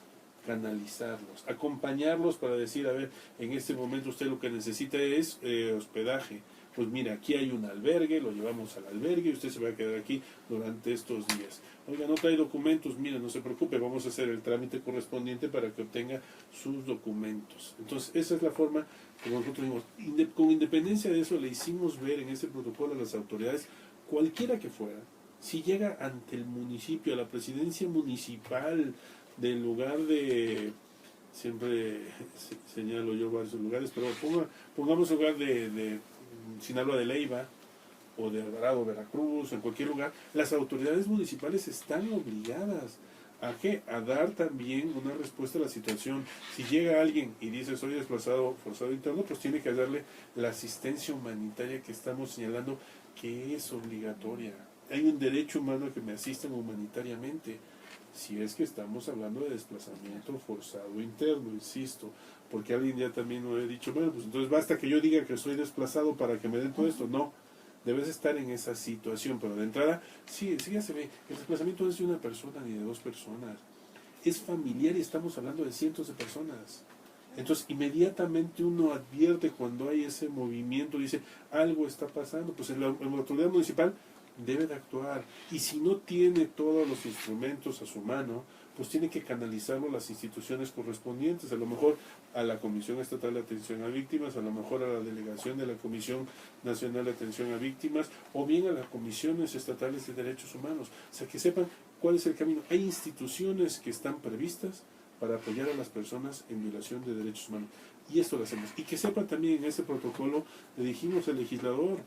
canalizarlos, acompañarlos para decir, a ver, en este momento usted lo que necesita es hospedaje. Pues mira, aquí hay un albergue, lo llevamos al albergue y usted se va a quedar aquí durante estos días. Oiga, no trae documentos, mire, no se preocupe, vamos a hacer el trámite correspondiente para que obtenga sus documentos. Entonces, esa es la forma como nosotros dimos. Con independencia de eso, le hicimos ver en este protocolo a las autoridades, cualquiera que fuera, si llega ante el municipio, a la presidencia municipal del lugar de... Siempre señalo yo varios lugares, pero pongamos el lugar de Sinaloa de Leiva o de Alvarado, Veracruz, en cualquier lugar, las autoridades municipales están obligadas a ¿qué? A dar también una respuesta a la situación. Si llega alguien y dice soy desplazado forzado interno, pues tiene que darle la asistencia humanitaria que estamos señalando que es obligatoria. Hay un derecho humano a que me asistan humanitariamente. Si es que estamos hablando de desplazamiento forzado interno, insisto, porque alguien ya también me ha dicho, bueno, pues entonces basta que yo diga que soy desplazado para que me den todo esto. No, debes estar en esa situación, pero de entrada, sí ya se ve, el desplazamiento no es de una persona ni de dos personas, es familiar y estamos hablando de cientos de personas. Entonces, inmediatamente uno advierte cuando hay ese movimiento, dice, algo está pasando, pues la autoridad municipal debe de actuar, y si no tiene todos los instrumentos a su mano, pues tiene que canalizarlo a las instituciones correspondientes, a lo mejor a la Comisión Estatal de Atención a Víctimas, a lo mejor a la delegación de la Comisión Nacional de Atención a Víctimas, o bien a las comisiones estatales de derechos humanos, o sea, que sepan cuál es el camino. Hay instituciones que están previstas para apoyar a las personas en violación de derechos humanos, y esto lo hacemos, y que sepan también en ese protocolo, le dijimos al legislador,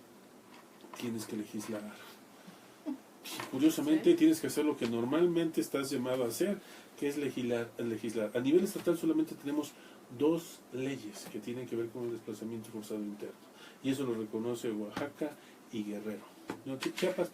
tienes que legislar. Curiosamente tienes que hacer lo que normalmente estás llamado a hacer, que es legislar. A nivel estatal solamente tenemos 2 leyes que tienen que ver con el desplazamiento forzado interno, y eso lo reconoce Oaxaca y Guerrero. No, Chiapas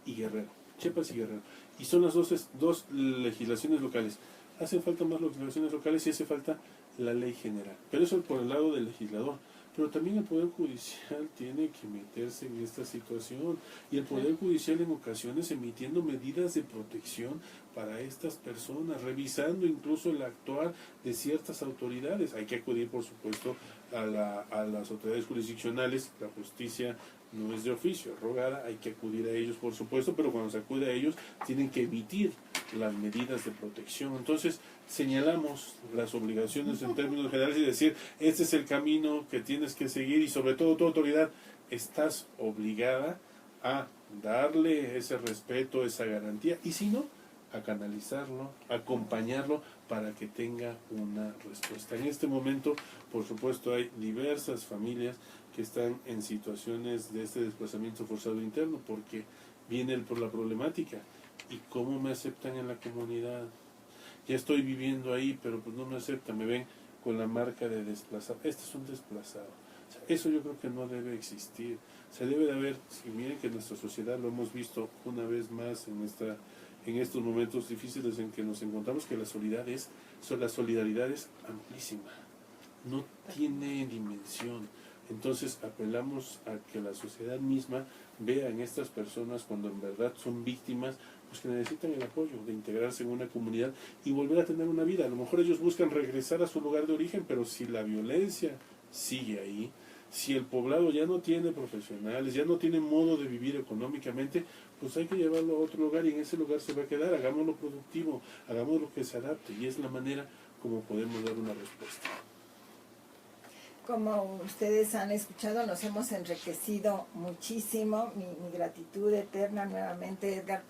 y Guerrero. Chiapas y Guerrero. Y son las dos legislaciones locales. Hacen falta más legislaciones locales y hace falta la ley general. Pero eso por el lado del legislador. Pero también el Poder Judicial tiene que meterse en esta situación, y el Poder Judicial en ocasiones emitiendo medidas de protección para estas personas, revisando incluso el actuar de ciertas autoridades. Hay que acudir, por supuesto, a las autoridades jurisdiccionales. La justicia no es de oficio, es rogada, hay que acudir a ellos, por supuesto, pero cuando se acude a ellos tienen que emitir las medidas de protección. Entonces señalamos las obligaciones en términos generales y decir, este es el camino que tienes que seguir, y sobre todo tu autoridad estás obligada a darle ese respeto, esa garantía, y si no, a canalizarlo, acompañarlo para que tenga una respuesta. En este momento, por supuesto, hay diversas familias que están en situaciones de este desplazamiento forzado interno, porque viene por la problemática. ¿Y cómo me aceptan en la comunidad? Ya estoy viviendo ahí, pero pues no me aceptan, me ven con la marca de desplazado. Este es un desplazado. O sea, eso yo creo que no debe existir. Se debe de haber, si miren que en nuestra sociedad lo hemos visto una vez más en estos momentos difíciles en que nos encontramos, que la solidaridad es amplísima, no tiene dimensión. Entonces apelamos a que la sociedad misma vea en estas personas, cuando en verdad son víctimas, pues que necesitan el apoyo de integrarse en una comunidad y volver a tener una vida. A lo mejor ellos buscan regresar a su lugar de origen, pero si la violencia sigue ahí, si el poblado ya no tiene profesionales, ya no tiene modo de vivir económicamente, pues hay que llevarlo a otro lugar, y en ese lugar se va a quedar. Hagámoslo productivo, hagámoslo que se adapte, y es la manera como podemos dar una respuesta. Como ustedes han escuchado, nos hemos enriquecido muchísimo. Mi gratitud eterna nuevamente, Edgar,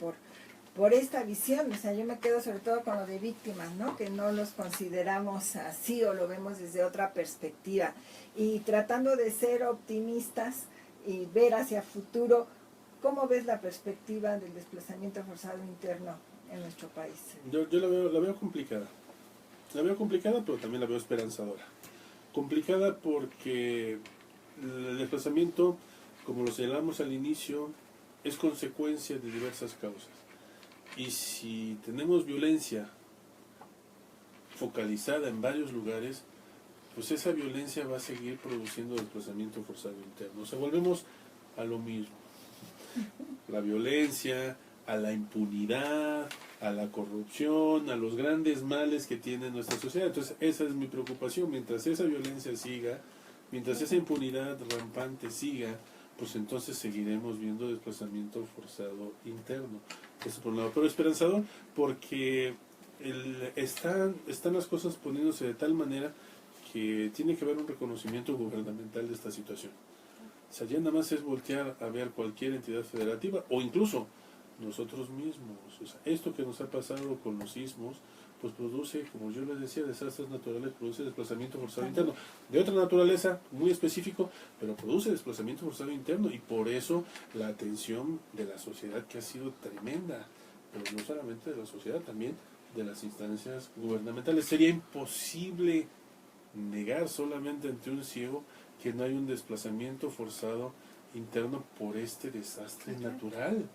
por esta visión. O sea, yo me quedo sobre todo con lo de víctimas, ¿no? Que no los consideramos así o lo vemos desde otra perspectiva. Y tratando de ser optimistas, y ver hacia futuro, ¿cómo ves la perspectiva del desplazamiento forzado interno en nuestro país? Yo la veo complicada. La veo complicada, pero también la veo esperanzadora. Complicada porque el desplazamiento, como lo señalamos al inicio, es consecuencia de diversas causas. Y si tenemos violencia focalizada en varios lugares, pues esa violencia va a seguir produciendo desplazamiento forzado interno. O sea, volvemos a lo mismo. La violencia, a la impunidad, a la corrupción, a los grandes males que tiene nuestra sociedad. Entonces, esa es mi preocupación. Mientras esa violencia siga, mientras esa impunidad rampante siga, pues entonces seguiremos viendo desplazamiento forzado interno. Eso por un lado. Pero esperanzador porque están las cosas poniéndose de tal manera que tiene que haber un reconocimiento gubernamental de esta situación. O sea, ya nada más es voltear a ver cualquier entidad federativa o incluso nosotros mismos. O sea, esto que nos ha pasado con los sismos, pues produce, como yo les decía, desastres naturales, produce desplazamiento forzado interno. De otra naturaleza, muy específico, pero produce desplazamiento forzado interno y por eso la atención de la sociedad que ha sido tremenda, pero no solamente de la sociedad, también de las instancias gubernamentales. Sería imposible negar solamente ante un ciego que no hay un desplazamiento forzado interno por este desastre natural.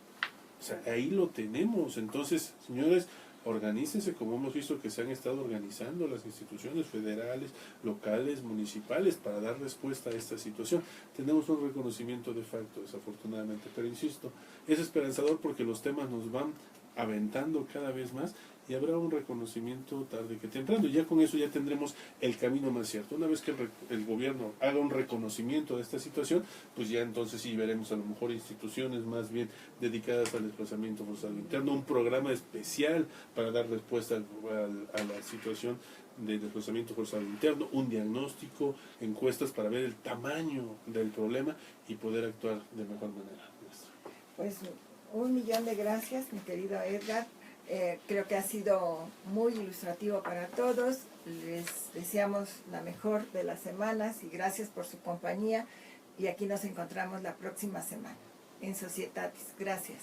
O sea, ahí lo tenemos. Entonces, señores, organícense como hemos visto que se han estado organizando las instituciones federales, locales, municipales para dar respuesta a esta situación. Tenemos un reconocimiento de facto, desafortunadamente, pero insisto, es esperanzador porque los temas nos van aventando cada vez más y habrá un reconocimiento tarde que temprano. Y ya con eso ya tendremos el camino más cierto. Una vez que el gobierno haga un reconocimiento de esta situación, pues ya entonces sí veremos a lo mejor instituciones más bien dedicadas al desplazamiento forzado interno, un programa especial para dar respuesta a la situación de desplazamiento forzado interno, un diagnóstico, encuestas para ver el tamaño del problema y poder actuar de mejor manera. Pues 1.000.000 de gracias, mi querido Edgar. Creo que ha sido muy ilustrativo para todos. Les deseamos la mejor de las semanas y gracias por su compañía. Y aquí nos encontramos la próxima semana en Societatis. Gracias.